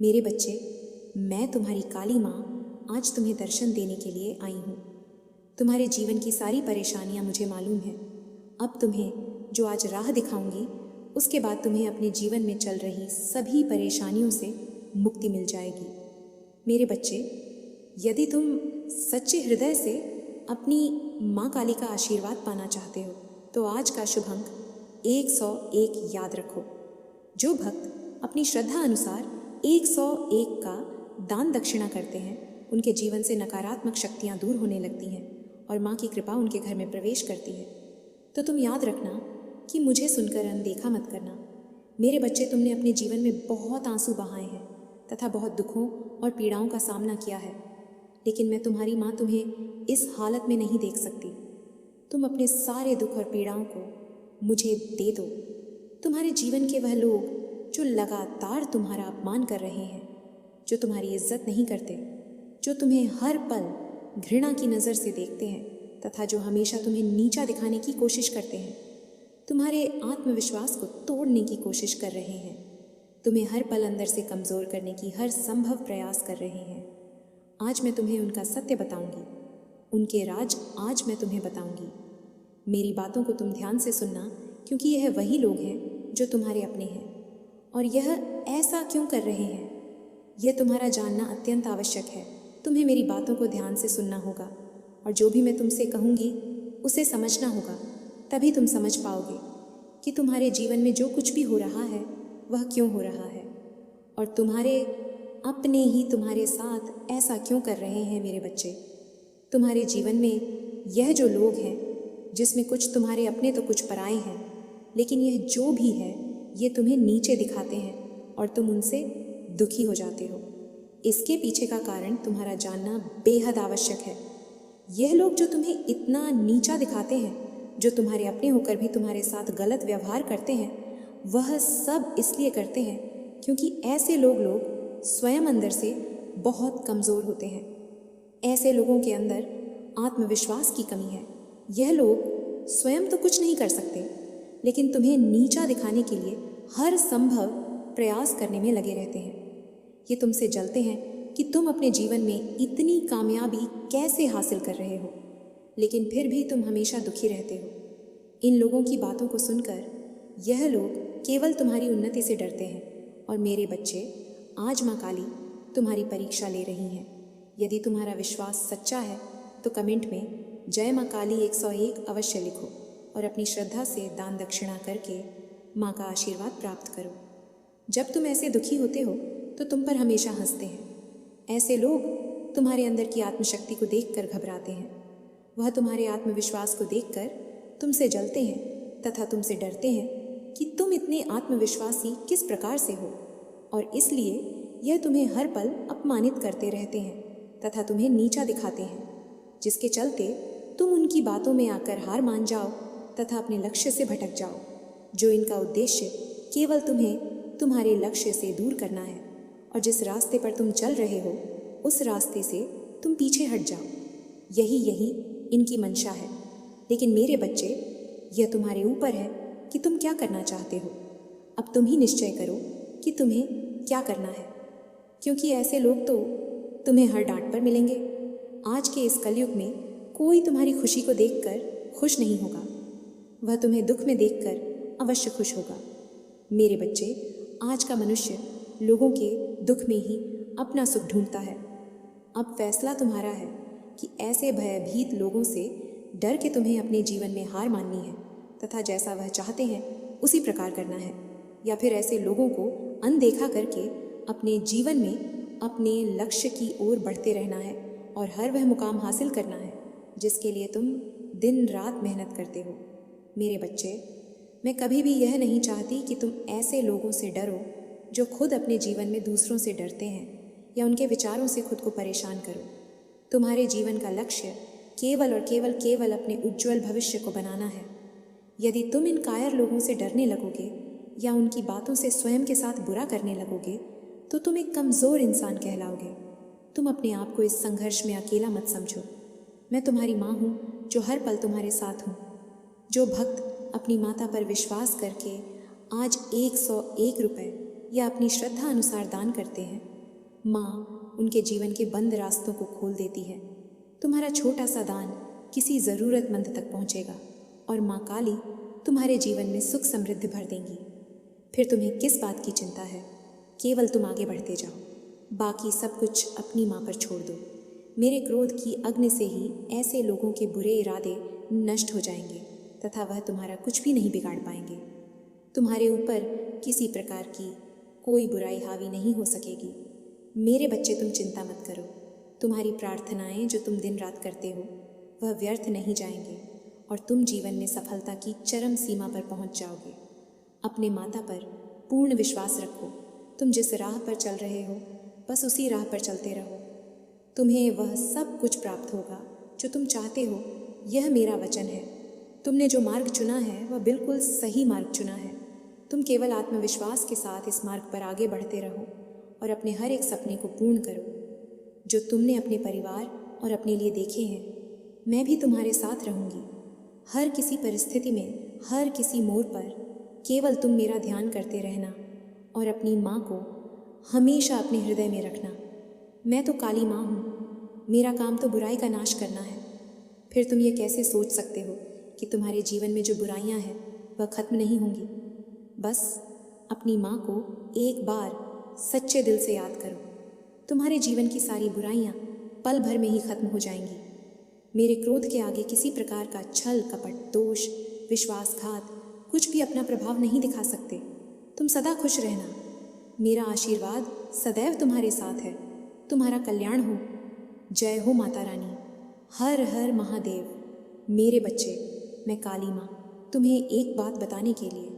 मेरे बच्चे, मैं तुम्हारी काली माँ आज तुम्हें दर्शन देने के लिए आई हूँ। तुम्हारे जीवन की सारी परेशानियाँ मुझे मालूम है। अब तुम्हें जो आज राह दिखाऊंगी, उसके बाद तुम्हें अपने जीवन में चल रही सभी परेशानियों से मुक्ति मिल जाएगी। मेरे बच्चे, यदि तुम सच्चे हृदय से अपनी माँ काली का आशीर्वाद पाना चाहते हो तो आज का शुभ अंक 101 याद रखो। जो भक्त अपनी श्रद्धा अनुसार 101 का दान दक्षिणा करते हैं, उनके जीवन से नकारात्मक शक्तियाँ दूर होने लगती हैं और माँ की कृपा उनके घर में प्रवेश करती है। तो तुम याद रखना कि मुझे सुनकर अनदेखा मत करना। मेरे बच्चे, तुमने अपने जीवन में बहुत आंसू बहाए हैं तथा बहुत दुखों और पीड़ाओं का सामना किया है, लेकिन मैं तुम्हारी माँ तुम्हें इस हालत में नहीं देख सकती। तुम अपने सारे दुख और पीड़ाओं को मुझे दे दो। तुम्हारे जीवन के वह लोग जो लगातार तुम्हारा अपमान कर रहे हैं, जो तुम्हारी इज्जत नहीं करते, जो तुम्हें हर पल घृणा की नज़र से देखते हैं तथा जो हमेशा तुम्हें नीचा दिखाने की कोशिश करते हैं, तुम्हारे आत्मविश्वास को तोड़ने की कोशिश कर रहे हैं, तुम्हें हर पल अंदर से कमज़ोर करने की हर संभव प्रयास कर रहे हैं, आज मैं तुम्हें उनका सत्य बताऊंगी। उनके राज आज मैं तुम्हें बताऊंगी। मेरी बातों को तुम ध्यान से सुनना, क्योंकि यह वही लोग हैं जो तुम्हारे अपने हैं। और यह ऐसा क्यों कर रहे हैं, यह तुम्हारा जानना अत्यंत आवश्यक है। तुम्हें मेरी बातों को ध्यान से सुनना होगा और जो भी मैं तुमसे कहूँगी उसे समझना होगा। तभी तुम समझ पाओगे कि तुम्हारे जीवन में जो कुछ भी हो रहा है वह क्यों हो रहा है और तुम्हारे अपने ही तुम्हारे साथ ऐसा क्यों कर रहे हैं। मेरे बच्चे, तुम्हारे जीवन में यह जो लोग हैं, जिसमें कुछ तुम्हारे अपने तो कुछ पराए हैं, लेकिन यह जो भी है ये तुम्हें नीचे दिखाते हैं और तुम उनसे दुखी हो जाते हो। इसके पीछे का कारण तुम्हारा जानना बेहद आवश्यक है। यह लोग जो तुम्हें इतना नीचा दिखाते हैं, जो तुम्हारे अपने होकर भी तुम्हारे साथ गलत व्यवहार करते हैं, वह सब इसलिए करते हैं क्योंकि ऐसे लोग स्वयं अंदर से बहुत कमज़ोर होते हैं। ऐसे लोगों के अंदर आत्मविश्वास की कमी है। यह लोग स्वयं तो कुछ नहीं कर सकते, लेकिन तुम्हें नीचा दिखाने के लिए हर संभव प्रयास करने में लगे रहते हैं। ये तुमसे जलते हैं कि तुम अपने जीवन में इतनी कामयाबी कैसे हासिल कर रहे हो, लेकिन फिर भी तुम हमेशा दुखी रहते हो। इन लोगों की बातों को सुनकर यह लोग केवल तुम्हारी उन्नति से डरते हैं। और मेरे बच्चे, आज माँ काली तुम्हारी परीक्षा ले रही हैं। यदि तुम्हारा विश्वास सच्चा है तो कमेंट में जय माँ काली 101 अवश्य लिखो और अपनी श्रद्धा से दान दक्षिणा करके माँ का आशीर्वाद प्राप्त करो। जब तुम ऐसे दुखी होते हो तो तुम पर हमेशा हंसते हैं। ऐसे लोग तुम्हारे अंदर की आत्मशक्ति को देखकर घबराते हैं। वह तुम्हारे आत्मविश्वास को देखकर तुमसे जलते हैं तथा तुमसे डरते हैं कि तुम इतने आत्मविश्वासी किस प्रकार से हो, और इसलिए यह तुम्हें हर पल अपमानित करते रहते हैं तथा तुम्हें नीचा दिखाते हैं, जिसके चलते तुम उनकी बातों में आकर हार मान जाओ तथा अपने लक्ष्य से भटक जाओ, जो इनका उद्देश्य केवल तुम्हें तुम्हारे लक्ष्य से दूर करना है। और जिस रास्ते पर तुम चल रहे हो उस रास्ते से तुम पीछे हट जाओ। यही इनकी मंशा है। लेकिन मेरे बच्चे, यह तुम्हारे ऊपर है कि तुम क्या करना चाहते हो। अब तुम ही निश्चय करो कि तुम्हें क्या करना है, क्योंकि ऐसे लोग तो तुम्हें हर डांट पर मिलेंगे। आज के इस कलयुग में कोई तुम्हारी खुशी को देखकर खुश नहीं होगा, वह तुम्हें दुख में देखकर अवश्य खुश होगा। मेरे बच्चे, आज का मनुष्य लोगों के दुख में ही अपना सुख ढूंढता है। अब फैसला तुम्हारा है कि ऐसे भयभीत लोगों से डर के तुम्हें अपने जीवन में हार माननी है तथा जैसा वह चाहते हैं उसी प्रकार करना है, या फिर ऐसे लोगों को अनदेखा करके अपने जीवन में अपने लक्ष्य की ओर बढ़ते रहना है और हर वह मुकाम हासिल करना है जिसके लिए तुम दिन रात मेहनत करते हो। मेरे बच्चे, मैं कभी भी यह नहीं चाहती कि तुम ऐसे लोगों से डरो जो खुद अपने जीवन में दूसरों से डरते हैं या उनके विचारों से खुद को परेशान करो। तुम्हारे जीवन का लक्ष्य केवल और केवल अपने उज्जवल भविष्य को बनाना है। यदि तुम इन कायर लोगों से डरने लगोगे या उनकी बातों से स्वयं के साथ बुरा करने लगोगे तो तुम एक कमज़ोर इंसान कहलाओगे। तुम अपने आप को इस संघर्ष में अकेला मत समझो। मैं तुम्हारी माँ हूँ जो हर पल तुम्हारे साथ हूँ। जो भक्त अपनी माता पर विश्वास करके आज 101 रुपये या अपनी श्रद्धा अनुसार दान करते हैं, माँ उनके जीवन के बंद रास्तों को खोल देती है। तुम्हारा छोटा सा दान किसी ज़रूरतमंद तक पहुँचेगा और माँ काली तुम्हारे जीवन में सुख समृद्धि भर देंगी। फिर तुम्हें किस बात की चिंता है? केवल तुम आगे बढ़ते जाओ, बाकी सब कुछ अपनी माँ पर छोड़ दो। मेरे क्रोध की अग्नि से ही ऐसे लोगों के बुरे इरादे नष्ट हो जाएंगे तथा वह तुम्हारा कुछ भी नहीं बिगाड़ पाएंगे। तुम्हारे ऊपर किसी प्रकार की कोई बुराई हावी नहीं हो सकेगी। मेरे बच्चे, तुम चिंता मत करो। तुम्हारी प्रार्थनाएं जो तुम दिन रात करते हो वह व्यर्थ नहीं जाएंगे और तुम जीवन में सफलता की चरम सीमा पर पहुंच जाओगे। अपने माता पर पूर्ण विश्वास रखो। तुम जिस राह पर चल रहे हो बस उसी राह पर चलते रहो। तुम्हें वह सब कुछ प्राप्त होगा जो तुम चाहते हो, यह मेरा वचन है। तुमने जो मार्ग चुना है वह बिल्कुल सही मार्ग चुना है। तुम केवल आत्मविश्वास के साथ इस मार्ग पर आगे बढ़ते रहो और अपने हर एक सपने को पूर्ण करो जो तुमने अपने परिवार और अपने लिए देखे हैं। मैं भी तुम्हारे साथ रहूँगी। हर किसी परिस्थिति में, हर किसी मोड़ पर केवल तुम मेरा ध्यान करते रहना और अपनी माँ को हमेशा अपने हृदय में रखना। मैं तो काली माँ हूँ, मेरा काम तो बुराई का नाश करना है। फिर तुम ये कैसे सोच सकते हो कि तुम्हारे जीवन में जो बुराइयाँ हैं वह खत्म नहीं होंगी? बस अपनी माँ को एक बार सच्चे दिल से याद करो। तुम्हारे जीवन की सारी बुराइयाँ पल भर में ही खत्म हो जाएंगी। मेरे क्रोध के आगे किसी प्रकार का छल, कपट, दोष, विश्वासघात कुछ भी अपना प्रभाव नहीं दिखा सकते। तुम सदा खुश रहना। मेरा आशीर्वाद सदैव तुम्हारे साथ है। तुम्हारा कल्याण हो। जय हो माता रानी। हर हर महादेव। मेरे बच्चे, मैं काली माँ तुम्हें एक बात बताने के लिए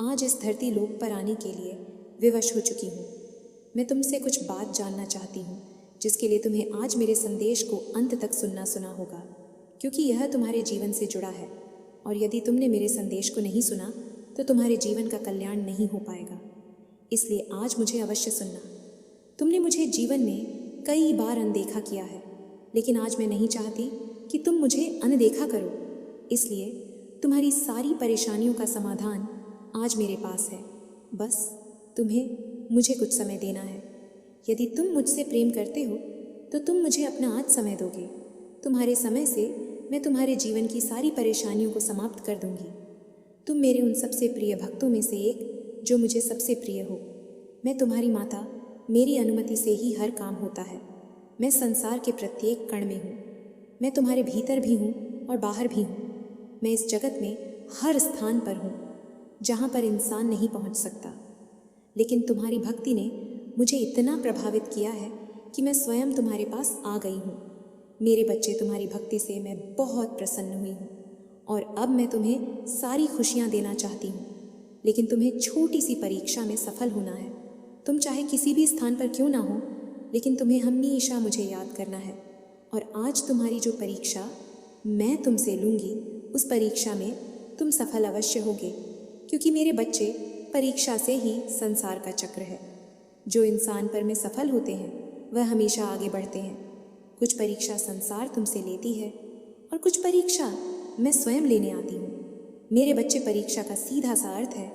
आज इस धरती लोक पर आने के लिए विवश हो चुकी हूँ। मैं तुमसे कुछ बात जानना चाहती हूँ जिसके लिए तुम्हें आज मेरे संदेश को अंत तक सुनना होगा, क्योंकि यह तुम्हारे जीवन से जुड़ा है और यदि तुमने मेरे संदेश को नहीं सुना तो तुम्हारे जीवन का कल्याण नहीं हो पाएगा। इसलिए आज मुझे अवश्य सुनना। तुमने मुझे जीवन में कई बार अनदेखा किया है, लेकिन आज मैं नहीं चाहती कि तुम मुझे अनदेखा करो। इसलिए तुम्हारी सारी परेशानियों का समाधान आज मेरे पास है। बस तुम्हें मुझे कुछ समय देना है। यदि तुम मुझसे प्रेम करते हो तो तुम मुझे अपना आज समय दोगे। तुम्हारे समय से मैं तुम्हारे जीवन की सारी परेशानियों को समाप्त कर दूंगी। तुम मेरे उन सबसे प्रिय भक्तों में से एक जो मुझे सबसे प्रिय हो। मैं तुम्हारी माता, मेरी अनुमति से ही हर काम होता है। मैं संसार के प्रत्येक कण में हूँ। मैं तुम्हारे भीतर भी हूँ और बाहर भी हूँ। मैं इस जगत में हर स्थान पर हूँ जहाँ पर इंसान नहीं पहुँच सकता। लेकिन तुम्हारी भक्ति ने मुझे इतना प्रभावित किया है कि मैं स्वयं तुम्हारे पास आ गई हूँ। मेरे बच्चे, तुम्हारी भक्ति से मैं बहुत प्रसन्न हुई हूँ और अब मैं तुम्हें सारी खुशियाँ देना चाहती हूँ। लेकिन तुम्हें छोटी सी परीक्षा में सफल होना है। तुम चाहे किसी भी स्थान पर क्यों ना हो, लेकिन तुम्हें हमेशा मुझे याद करना है। और आज तुम्हारी जो परीक्षा मैं तुमसे लूँगी, उस परीक्षा में तुम सफल अवश्य होगे, क्योंकि मेरे बच्चे, परीक्षा से ही संसार का चक्र है। जो इंसान पर में सफल होते हैं वह हमेशा आगे बढ़ते हैं। कुछ परीक्षा संसार तुमसे लेती है और कुछ परीक्षा मैं स्वयं लेने आती हूँ। मेरे बच्चे, परीक्षा का सीधा सा अर्थ है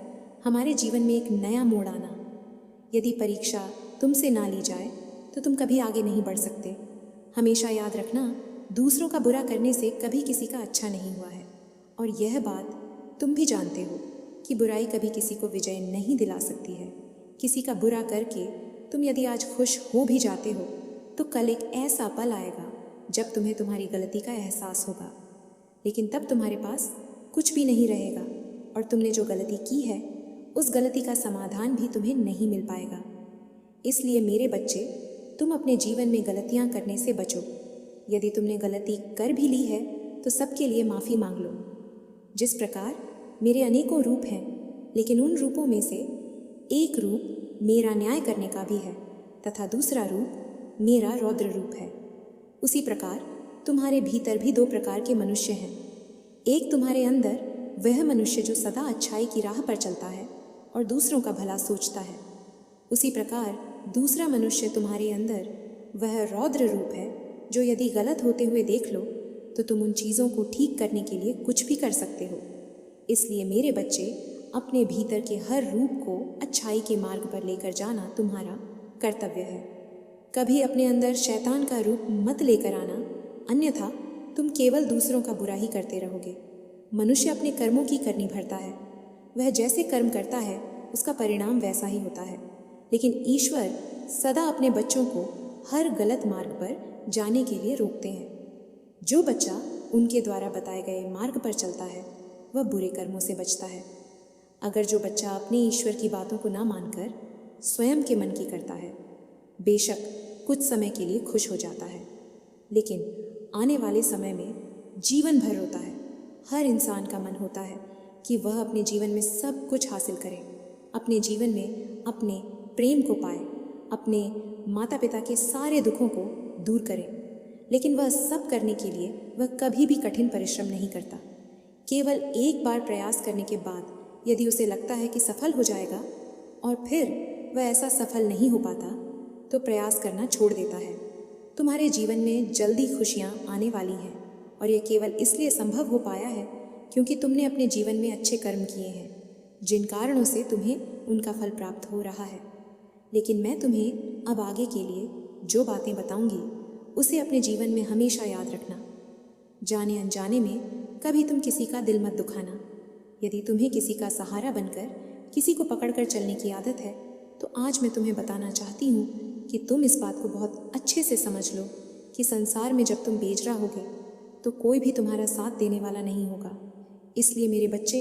हमारे जीवन में एक नया मोड़ आना। यदि परीक्षा तुमसे ना ली जाए तो तुम कभी आगे नहीं बढ़ सकते। हमेशा याद रखना, दूसरों का बुरा करने से कभी किसी का अच्छा नहीं हुआ है। और यह बात तुम भी जानते हो कि बुराई कभी किसी को विजय नहीं दिला सकती है। किसी का बुरा करके तुम यदि आज खुश हो भी जाते हो तो कल एक ऐसा पल आएगा जब तुम्हें तुम्हारी गलती का एहसास होगा, लेकिन तब तुम्हारे पास कुछ भी नहीं रहेगा और तुमने जो गलती की है उस गलती का समाधान भी तुम्हें नहीं मिल पाएगा। इसलिए मेरे बच्चे, तुम अपने जीवन में गलतियां करने से बचो। यदि तुमने गलती कर भी ली है तो सबके लिए माफ़ी मांग लो। जिस प्रकार मेरे अनेकों रूप हैं, लेकिन उन रूपों में से एक रूप मेरा न्याय करने का भी है तथा दूसरा रूप मेरा रौद्र रूप है। उसी प्रकार तुम्हारे भीतर भी दो प्रकार के मनुष्य हैं। एक तुम्हारे अंदर वह मनुष्य जो सदा अच्छाई की राह पर चलता है और दूसरों का भला सोचता है। उसी प्रकार दूसरा मनुष्य तुम्हारे अंदर वह रौद्र रूप है जो यदि गलत होते हुए देख लो तो तुम उन चीज़ों को ठीक करने के लिए कुछ भी कर सकते हो। इसलिए मेरे बच्चे, अपने भीतर के हर रूप को अच्छाई के मार्ग पर लेकर जाना तुम्हारा कर्तव्य है। कभी अपने अंदर शैतान का रूप मत लेकर आना, अन्यथा तुम केवल दूसरों का बुरा ही करते रहोगे। मनुष्य अपने कर्मों की करनी भरता है। वह जैसे कर्म करता है उसका परिणाम वैसा ही होता है। लेकिन ईश्वर सदा अपने बच्चों को हर गलत मार्ग पर जाने के लिए रोकते हैं। जो बच्चा उनके द्वारा बताए गए मार्ग पर चलता है वह बुरे कर्मों से बचता है। अगर जो बच्चा अपने ईश्वर की बातों को ना मानकर स्वयं के मन की करता है, बेशक कुछ समय के लिए खुश हो जाता है, लेकिन आने वाले समय में जीवन भर रोता है। हर इंसान का मन होता है कि वह अपने जीवन में सब कुछ हासिल करे, अपने जीवन में अपने प्रेम को पाए, अपने माता पिता के सारे दुखों को दूर करे, लेकिन वह सब करने के लिए वह कभी भी कठिन परिश्रम नहीं करता। केवल एक बार प्रयास करने के बाद यदि उसे लगता है कि सफल हो जाएगा और फिर वह ऐसा सफल नहीं हो पाता तो प्रयास करना छोड़ देता है। तुम्हारे जीवन में जल्दी खुशियाँ आने वाली हैं और यह केवल इसलिए संभव हो पाया है क्योंकि तुमने अपने जीवन में अच्छे कर्म किए हैं, जिन कारणों से तुम्हें उनका फल प्राप्त हो रहा है। लेकिन मैं तुम्हें अब आगे के लिए जो बातें बताऊंगी उसे अपने जीवन में हमेशा याद रखना। जाने अनजाने में कभी तुम किसी का दिल मत दुखाना। यदि तुम्हें किसी का सहारा बनकर किसी को पकड़कर चलने की आदत है तो आज मैं तुम्हें बताना चाहती हूँ कि तुम इस बात को बहुत अच्छे से समझ लो कि संसार में जब तुम बेच रहोगे तो कोई भी तुम्हारा साथ देने वाला नहीं होगा। इसलिए मेरे बच्चे,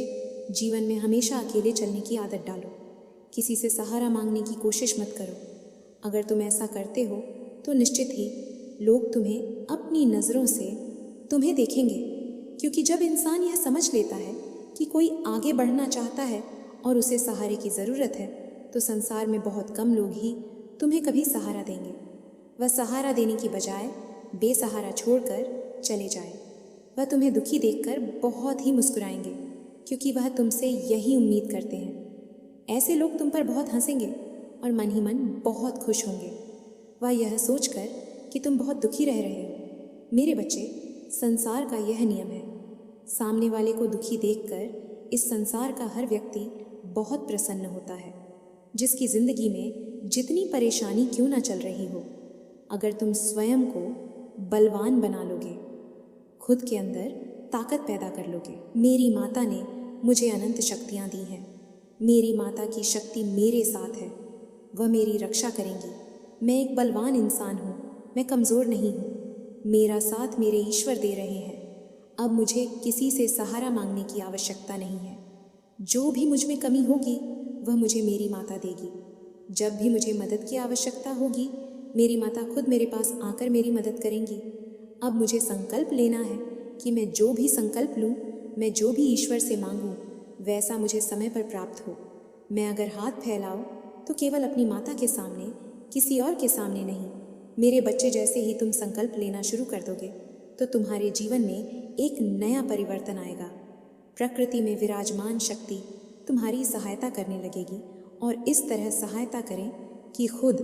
जीवन में हमेशा अकेले चलने की आदत डालो। किसी से सहारा मांगने की कोशिश मत करो। अगर तुम ऐसा करते हो तो निश्चित ही लोग तुम्हें अपनी नज़रों से तुम्हें देखेंगे, क्योंकि जब इंसान यह समझ लेता है कि कोई आगे बढ़ना चाहता है और उसे सहारे की ज़रूरत है तो संसार में बहुत कम लोग ही तुम्हें कभी सहारा देंगे। वह सहारा देने की बजाय बेसहारा छोड़कर चले जाए। वह तुम्हें दुखी देखकर बहुत ही मुस्कुराएंगे, क्योंकि वह तुमसे यही उम्मीद करते हैं। ऐसे लोग तुम पर बहुत हंसेंगे और मन ही मन बहुत खुश होंगे, वह यह सोचकर कि तुम बहुत दुखी रह रहे हो। मेरे बच्चे, संसार का यह नियम है। सामने वाले को दुखी देखकर इस संसार का हर व्यक्ति बहुत प्रसन्न होता है। जिसकी ज़िंदगी में जितनी परेशानी क्यों ना चल रही हो, अगर तुम स्वयं को बलवान बना लोगे, खुद के अंदर ताकत पैदा कर लोगे। मेरी माता ने मुझे अनंत शक्तियाँ दी हैं। मेरी माता की शक्ति मेरे साथ है, वह मेरी रक्षा करेंगी। मैं एक बलवान इंसान हूँ, मैं कमज़ोर नहीं हूँ। मेरा साथ मेरे ईश्वर दे रहे हैं। अब मुझे किसी से सहारा मांगने की आवश्यकता नहीं है। जो भी मुझ में कमी होगी वह मुझे मेरी माता देगी। जब भी मुझे मदद की आवश्यकता होगी मेरी माता खुद मेरे पास आकर मेरी मदद करेंगी। अब मुझे संकल्प लेना है कि मैं जो भी संकल्प लूँ, मैं जो भी ईश्वर से मांगूँ वैसा मुझे समय पर प्राप्त हो। मैं अगर हाथ फैलाऊँ तो केवल अपनी माता के सामने, किसी और के सामने नहीं। मेरे बच्चे, जैसे ही तुम संकल्प लेना शुरू कर दोगे तो तुम्हारे जीवन में एक नया परिवर्तन आएगा। प्रकृति में विराजमान शक्ति तुम्हारी सहायता करने लगेगी और इस तरह सहायता करें कि खुद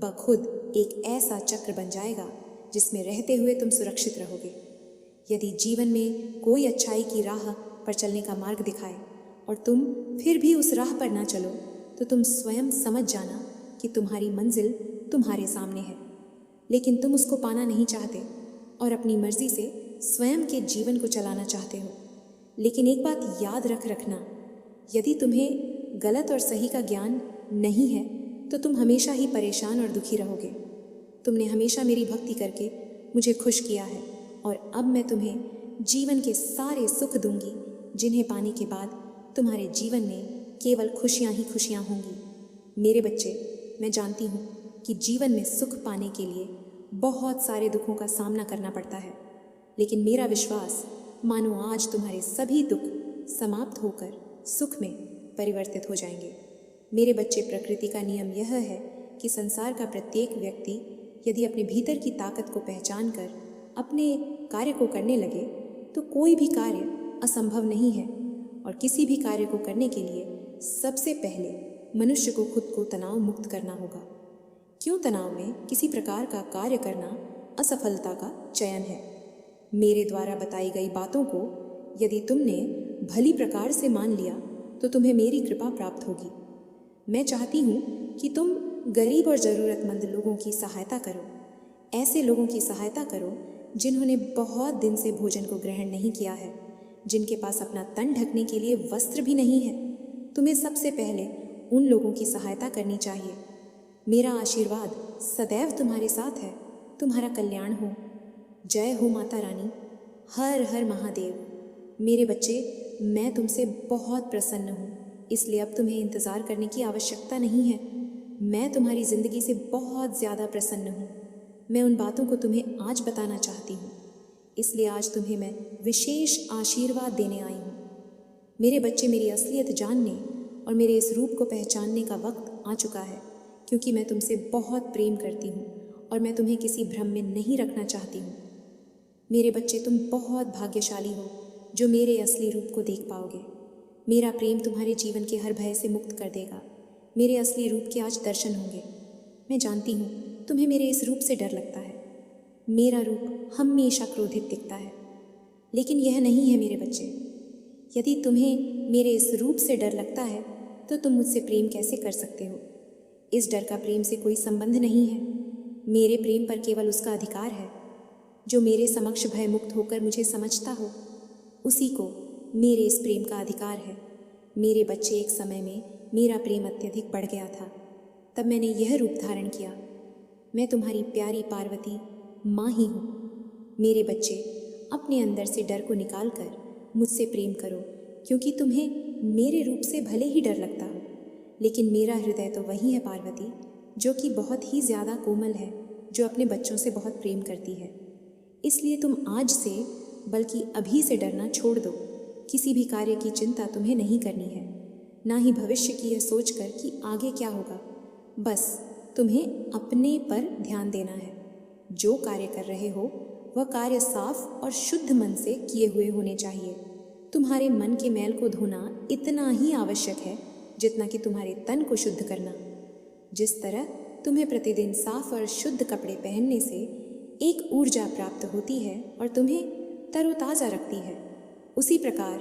ब खुद एक ऐसा चक्र बन जाएगा जिसमें रहते हुए तुम सुरक्षित रहोगे। यदि जीवन में कोई अच्छाई की राह पर चलने का मार्ग दिखाए और तुम फिर भी उस राह पर ना चलो तो तुम स्वयं समझ जाना कि तुम्हारी मंजिल तुम्हारे सामने है, लेकिन तुम उसको पाना नहीं चाहते और अपनी मर्जी से स्वयं के जीवन को चलाना चाहते हो। लेकिन एक बात याद रखना, यदि तुम्हें गलत और सही का ज्ञान नहीं है तो तुम हमेशा ही परेशान और दुखी रहोगे। तुमने हमेशा मेरी भक्ति करके मुझे खुश किया है और अब मैं तुम्हें जीवन के सारे सुख दूंगी, जिन्हें पाने के बाद तुम्हारे जीवन में केवल खुशियाँ ही खुशियाँ होंगी। मेरे बच्चे, मैं जानती हूँ कि जीवन में सुख पाने के लिए बहुत सारे दुखों का सामना करना पड़ता है, लेकिन मेरा विश्वास मानो आज तुम्हारे सभी दुख समाप्त होकर सुख में परिवर्तित हो जाएंगे। मेरे बच्चे, प्रकृति का नियम यह है कि संसार का प्रत्येक व्यक्ति यदि अपने भीतर की ताकत को पहचान कर अपने कार्य को करने लगे तो कोई भी कार्य असंभव नहीं है। और किसी भी कार्य को करने के लिए सबसे पहले मनुष्य को खुद को तनाव मुक्त करना होगा। क्यों तनाव में किसी प्रकार का कार्य करना असफलता का चयन है। मेरे द्वारा बताई गई बातों को यदि तुमने भली प्रकार से मान लिया तो तुम्हें मेरी कृपा प्राप्त होगी। मैं चाहती हूँ कि तुम गरीब और ज़रूरतमंद लोगों की सहायता करो। ऐसे लोगों की सहायता करो जिन्होंने बहुत दिन से भोजन को ग्रहण नहीं किया है, जिनके पास अपना तन ढकने के लिए वस्त्र भी नहीं है। तुम्हें सबसे पहले उन लोगों की सहायता करनी चाहिए। मेरा आशीर्वाद सदैव तुम्हारे साथ है। तुम्हारा कल्याण हो। जय हो माता रानी। हर हर महादेव। मेरे बच्चे, मैं तुमसे बहुत प्रसन्न हूँ, इसलिए अब तुम्हें इंतज़ार करने की आवश्यकता नहीं है। मैं तुम्हारी ज़िंदगी से बहुत ज़्यादा प्रसन्न हूँ। मैं उन बातों को तुम्हें आज बताना चाहती हूँ, इसलिए आज तुम्हें मैं विशेष आशीर्वाद देने आई हूँ। मेरे बच्चे, मेरी असलियत जानने और मेरे इस रूप को पहचानने का वक्त आ चुका है, क्योंकि मैं तुमसे बहुत प्रेम करती हूँ और मैं तुम्हें किसी भ्रम में नहीं रखना चाहती हूँ। मेरे बच्चे, तुम बहुत भाग्यशाली हो जो मेरे असली रूप को देख पाओगे। मेरा प्रेम तुम्हारे जीवन के हर भय से मुक्त कर देगा। मेरे असली रूप के आज दर्शन होंगे। मैं जानती हूँ तुम्हें मेरे इस रूप से डर लगता है। मेरा रूप हमेशा क्रोधित दिखता है, लेकिन यह नहीं है मेरे बच्चे। यदि तुम्हें मेरे इस रूप से डर लगता है तो तुम मुझसे प्रेम कैसे कर सकते हो? इस डर का प्रेम से कोई संबंध नहीं है। मेरे प्रेम पर केवल उसका अधिकार है जो मेरे समक्ष भय मुक्त होकर मुझे समझता हो। उसी को मेरे इस प्रेम का अधिकार है। मेरे बच्चे, एक समय में मेरा प्रेम अत्यधिक बढ़ गया था। तब मैंने यह रूप धारण किया। मैं तुम्हारी प्यारी पार्वती माँ ही हूँ। मेरे बच्चे, अपने अंदर से डर को निकाल कर मुझसे प्रेम करो, क्योंकि तुम्हें मेरे रूप से भले ही डर लगता हो, लेकिन मेरा हृदय तो वही है पार्वती, जो कि बहुत ही ज़्यादा कोमल है, जो अपने बच्चों से बहुत प्रेम करती है। इसलिए तुम आज से, बल्कि अभी से डरना छोड़ दो। किसी भी कार्य की चिंता तुम्हें नहीं करनी है, ना ही भविष्य की यह सोचकर कि आगे क्या होगा। बस तुम्हें अपने पर ध्यान देना है। जो कार्य कर रहे हो वह कार्य साफ और शुद्ध मन से किए हुए होने चाहिए। तुम्हारे मन के मैल को धोना इतना ही आवश्यक है जितना कि तुम्हारे तन को शुद्ध करना। जिस तरह तुम्हें प्रतिदिन साफ और शुद्ध कपड़े पहनने से एक ऊर्जा प्राप्त होती है और तुम्हें तरोताज़ा रखती है, उसी प्रकार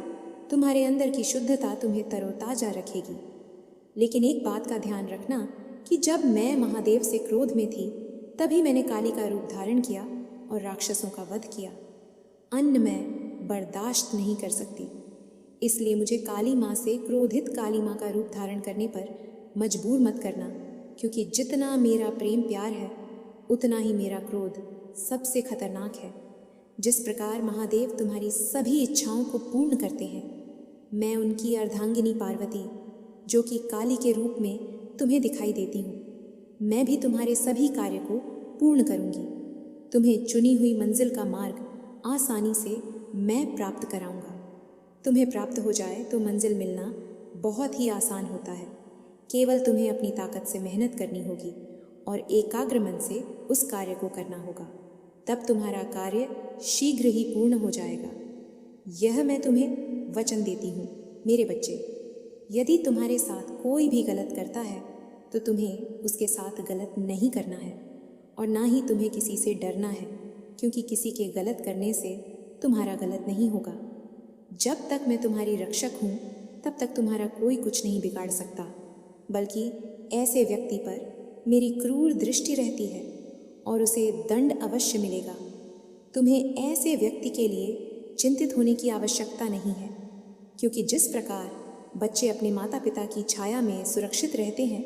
तुम्हारे अंदर की शुद्धता तुम्हें तरोताज़ा रखेगी। लेकिन एक बात का ध्यान रखना कि जब मैं महादेव से क्रोध में थी, तभी मैंने काली का रूप धारण किया और राक्षसों का वध किया। अन्न मैं बर्दाश्त नहीं कर सकती, इसलिए मुझे काली माँ से क्रोधित काली माँ का रूप धारण करने पर मजबूर मत करना, क्योंकि जितना मेरा प्रेम प्यार है उतना ही मेरा क्रोध सबसे खतरनाक है। जिस प्रकार महादेव तुम्हारी सभी इच्छाओं को पूर्ण करते हैं, मैं उनकी अर्धांगिनी पार्वती, जो कि काली के रूप में तुम्हें दिखाई देती हूँ, मैं भी तुम्हारे सभी कार्य को पूर्ण करूँगी। तुम्हें चुनी हुई मंजिल का मार्ग आसानी से मैं प्राप्त कराऊँगा। तुम्हें प्राप्त हो जाए तो मंजिल मिलना बहुत ही आसान होता है। केवल तुम्हें अपनी ताकत से मेहनत करनी होगी और एकाग्र मन से उस कार्य को करना होगा। तब तुम्हारा कार्य शीघ्र ही पूर्ण हो जाएगा। यह मैं तुम्हें वचन देती हूँ। मेरे बच्चे, यदि तुम्हारे साथ कोई भी गलत करता है तो तुम्हें उसके साथ गलत नहीं करना है और ना ही तुम्हें किसी से डरना है, क्योंकि किसी के गलत करने से तुम्हारा गलत नहीं होगा। जब तक मैं तुम्हारी रक्षक हूँ तब तक तुम्हारा कोई कुछ नहीं बिगाड़ सकता, बल्कि ऐसे व्यक्ति पर मेरी क्रूर दृष्टि रहती है और उसे दंड अवश्य मिलेगा। तुम्हें ऐसे व्यक्ति के लिए चिंतित होने की आवश्यकता नहीं है, क्योंकि जिस प्रकार बच्चे अपने माता पिता की छाया में सुरक्षित रहते हैं,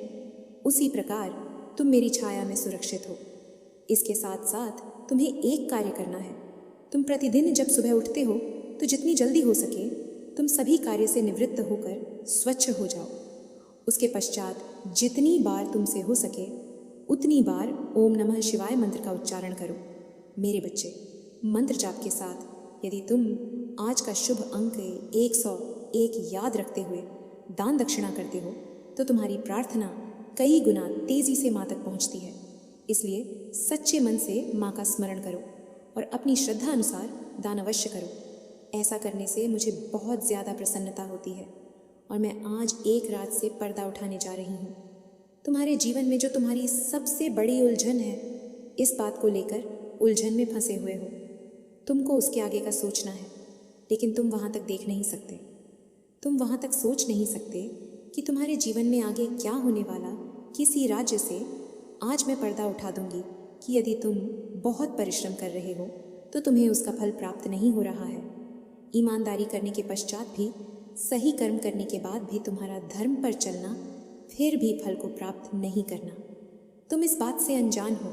उसी प्रकार तुम मेरी छाया में सुरक्षित हो। इसके साथ साथ तुम्हें एक कार्य करना है। तुम प्रतिदिन जब सुबह उठते हो तो जितनी जल्दी हो सके तुम सभी कार्य से निवृत्त होकर स्वच्छ हो जाओ। उसके पश्चात जितनी बार तुमसे हो सके उतनी बार ओम नमः शिवाय मंत्र का उच्चारण करो। मेरे बच्चे, मंत्र जाप के साथ यदि तुम आज का शुभ अंक 101 याद रखते हुए दान दक्षिणा करते हो तो तुम्हारी प्रार्थना कई गुना तेजी से माँ तक पहुँचती है। इसलिए सच्चे मन से माँ का स्मरण करो और अपनी श्रद्धा अनुसार दान अवश्य करो। ऐसा करने से मुझे बहुत ज़्यादा प्रसन्नता होती है और मैं आज एक रात से पर्दा उठाने जा रही हूँ। तुम्हारे जीवन में जो तुम्हारी सबसे बड़ी उलझन है, इस बात को लेकर उलझन में फंसे हुए हो। तुमको उसके आगे का सोचना है, लेकिन तुम वहाँ तक देख नहीं सकते। तुम वहाँ तक सोच नहीं सकते कि तुम्हारे जीवन में आगे क्या होने वाला किसी राज्य से आज मैं पर्दा उठा दूंगी कि यदि तुम बहुत परिश्रम कर रहे हो तो तुम्हें उसका फल प्राप्त नहीं हो रहा है। ईमानदारी करने के पश्चात भी, सही कर्म करने के बाद भी तुम्हारा धर्म पर चलना, फिर भी फल को प्राप्त नहीं करना। तुम इस बात से अनजान हो।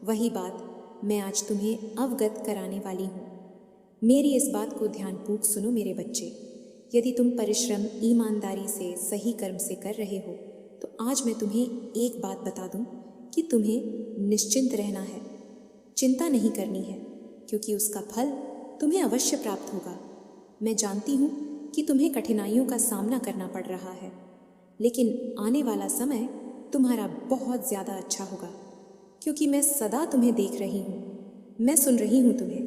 वही बात मैं आज तुम्हें अवगत कराने वाली हूँ। मेरी इस बात को ध्यानपूर्वक सुनो मेरे बच्चे। यदि तुम परिश्रम ईमानदारी से, सही कर्म से कर रहे हो तो आज मैं तुम्हें एक बात बता दूं कि तुम्हें निश्चिंत रहना है, चिंता नहीं करनी है, क्योंकि उसका फल तुम्हें अवश्य प्राप्त होगा। मैं जानती हूँ कि तुम्हें कठिनाइयों का सामना करना पड़ रहा है, लेकिन आने वाला समय तुम्हारा बहुत ज़्यादा अच्छा होगा, क्योंकि मैं सदा तुम्हें देख रही हूँ, मैं सुन रही हूँ तुम्हें,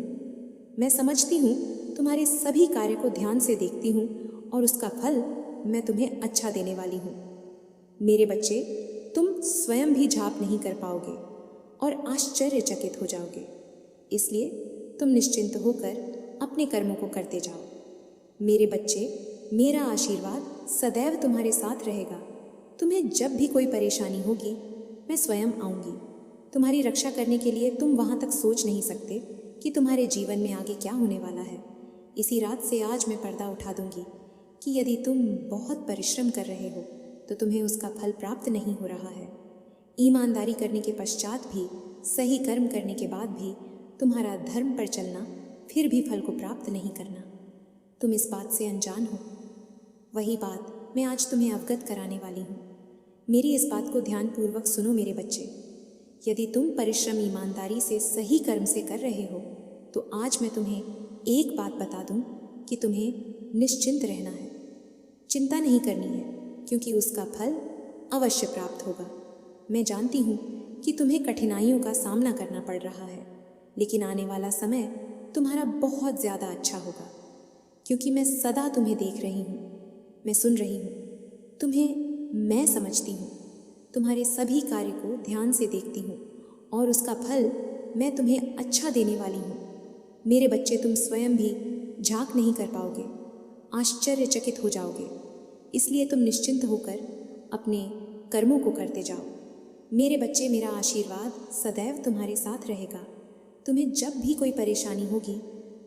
मैं समझती हूँ, तुम्हारे सभी कार्य को ध्यान से देखती हूँ और उसका फल मैं तुम्हें अच्छा देने वाली हूँ। मेरे बच्चे, तुम स्वयं भी झाप नहीं कर पाओगे और आश्चर्यचकित हो जाओगे। इसलिए तुम निश्चिंत होकर अपने कर्मों को करते जाओ। मेरे बच्चे, मेरा आशीर्वाद सदैव तुम्हारे साथ रहेगा। तुम्हें जब भी कोई परेशानी होगी, मैं स्वयं आऊँगी। तुम्हारी रक्षा करने के लिए तुम वहाँ तक सोच नहीं सकते कि तुम्हारे जीवन में आगे क्या होने वाला है। इसी रात से आज मैं पर्दा उठा दूंगी कि यदि तुम बहुत परिश्रम कर रहे हो तो तुम्हें उसका फल प्राप्त नहीं हो रहा है। ईमानदारी करने के पश्चात भी, सही कर्म करने के बाद भी तुम्हारा धर्म पर चलना, फिर भी फल को प्राप्त नहीं करना। तुम इस बात से अनजान हो। वही बात मैं आज तुम्हें अवगत कराने वाली हूँ। मेरी इस बात को ध्यानपूर्वक सुनो मेरे बच्चे। यदि तुम परिश्रम ईमानदारी से, सही कर्म से कर रहे हो तो आज मैं तुम्हें एक बात बता दूं कि तुम्हें निश्चिंत रहना है, चिंता नहीं करनी है, क्योंकि उसका फल अवश्य प्राप्त होगा। मैं जानती हूँ कि तुम्हें कठिनाइयों का सामना करना पड़ रहा है, लेकिन आने वाला समय तुम्हारा बहुत ज़्यादा अच्छा होगा, क्योंकि मैं सदा तुम्हें देख रही हूँ, मैं सुन रही हूँ, तुम्हें मैं समझती हूँ, तुम्हारे सभी कार्य को ध्यान से देखती हूँ और उसका फल मैं तुम्हें अच्छा देने वाली हूँ। मेरे बच्चे, तुम स्वयं भी झांक नहीं कर पाओगे, आश्चर्यचकित हो जाओगे। इसलिए तुम निश्चिंत होकर अपने कर्मों को करते जाओ। मेरे बच्चे, मेरा आशीर्वाद सदैव तुम्हारे साथ रहेगा। तुम्हें जब भी कोई परेशानी होगी,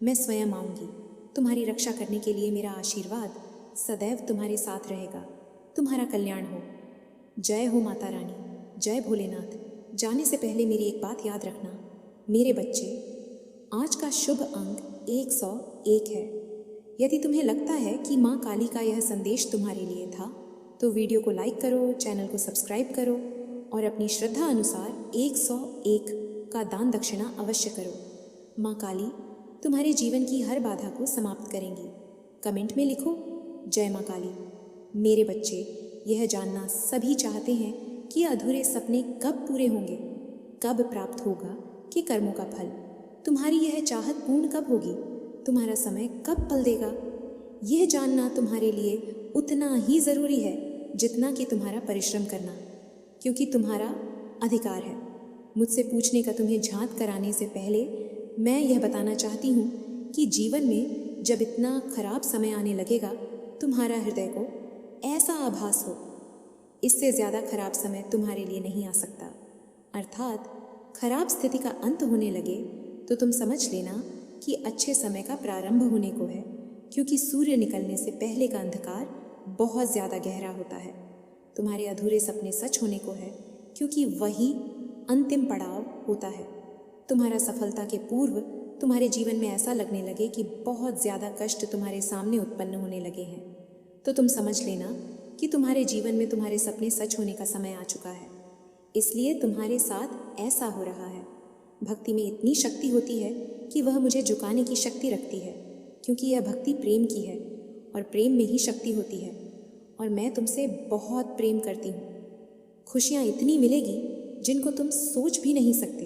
मैं स्वयं आऊँगी। तुम्हारी रक्षा करने के लिए मेरा आशीर्वाद सदैव तुम्हारे साथ रहेगा। तुम्हारा कल्याण हो। जय हो माता रानी, जय भोलेनाथ। जाने से पहले मेरी एक बात याद रखना मेरे बच्चे, आज का शुभ अंक 101 है। यदि तुम्हें लगता है कि माँ काली का यह संदेश तुम्हारे लिए था तो वीडियो को लाइक करो, चैनल को सब्सक्राइब करो और अपनी श्रद्धा अनुसार 101 का दान दक्षिणा अवश्य करो। माँ काली तुम्हारे जीवन की हर बाधा को समाप्त करेंगी। कमेंट में लिखो जय माँ काली। मेरे बच्चे, यह जानना सभी चाहते हैं कि अधूरे सपने कब पूरे होंगे, कब प्राप्त होगा कि कर्मों का फल। तुम्हारी यह चाहत पूर्ण कब होगी, तुम्हारा समय कब पल देगा। यह जानना तुम्हारे लिए उतना ही ज़रूरी है जितना कि तुम्हारा परिश्रम करना, क्योंकि तुम्हारा अधिकार है। मुझसे पूछने का तुम्हें झांक कराने से पहले मैं यह बताना चाहती हूँ कि जीवन में जब इतना खराब समय आने लगेगा, तुम्हारा हृदय को ऐसा आभास हो, इससे ज़्यादा खराब समय तुम्हारे लिए नहीं आ सकता। अर्थात खराब स्थिति का अंत होने लगे तो तुम समझ लेना कि अच्छे समय का प्रारंभ होने को है, क्योंकि सूर्य निकलने से पहले का अंधकार बहुत ज़्यादा गहरा होता है। तुम्हारे अधूरे सपने सच होने को है, क्योंकि वही अंतिम पड़ाव होता है। तुम्हारा सफलता के पूर्व तुम्हारे जीवन में ऐसा लगने लगे कि बहुत ज़्यादा कष्ट तुम्हारे सामने उत्पन्न होने लगे हैं, तो तुम समझ लेना कि तुम्हारे जीवन में तुम्हारे सपने सच होने का समय आ चुका है। इसलिए तुम्हारे साथ ऐसा हो रहा है। भक्ति में इतनी शक्ति होती है कि वह मुझे झुकाने की शक्ति रखती है, क्योंकि यह भक्ति प्रेम की है और प्रेम में ही शक्ति होती है, और मैं तुमसे बहुत प्रेम करती हूँ। खुशियाँ इतनी मिलेगी जिनको तुम सोच भी नहीं सकते,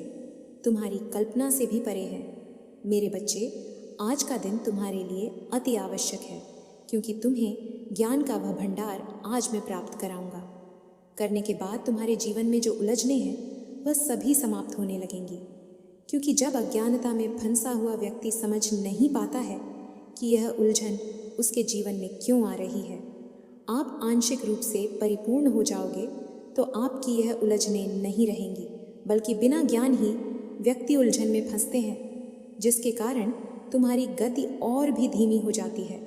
तुम्हारी कल्पना से भी परे है। मेरे बच्चे, आज का दिन तुम्हारे लिए अति आवश्यक है, क्योंकि तुम्हें ज्ञान का वह भंडार आज मैं प्राप्त कराऊंगा। करने के बाद तुम्हारे जीवन में जो उलझने हैं वह सभी समाप्त होने लगेंगी, क्योंकि जब अज्ञानता में फंसा हुआ व्यक्ति समझ नहीं पाता है कि यह उलझन उसके जीवन में क्यों आ रही है। आप आंशिक रूप से परिपूर्ण हो जाओगे तो आपकी यह उलझनें नहीं रहेंगी, बल्कि बिना ज्ञान ही व्यक्ति उलझन में फंसते हैं, जिसके कारण तुम्हारी गति और भी धीमी हो जाती है।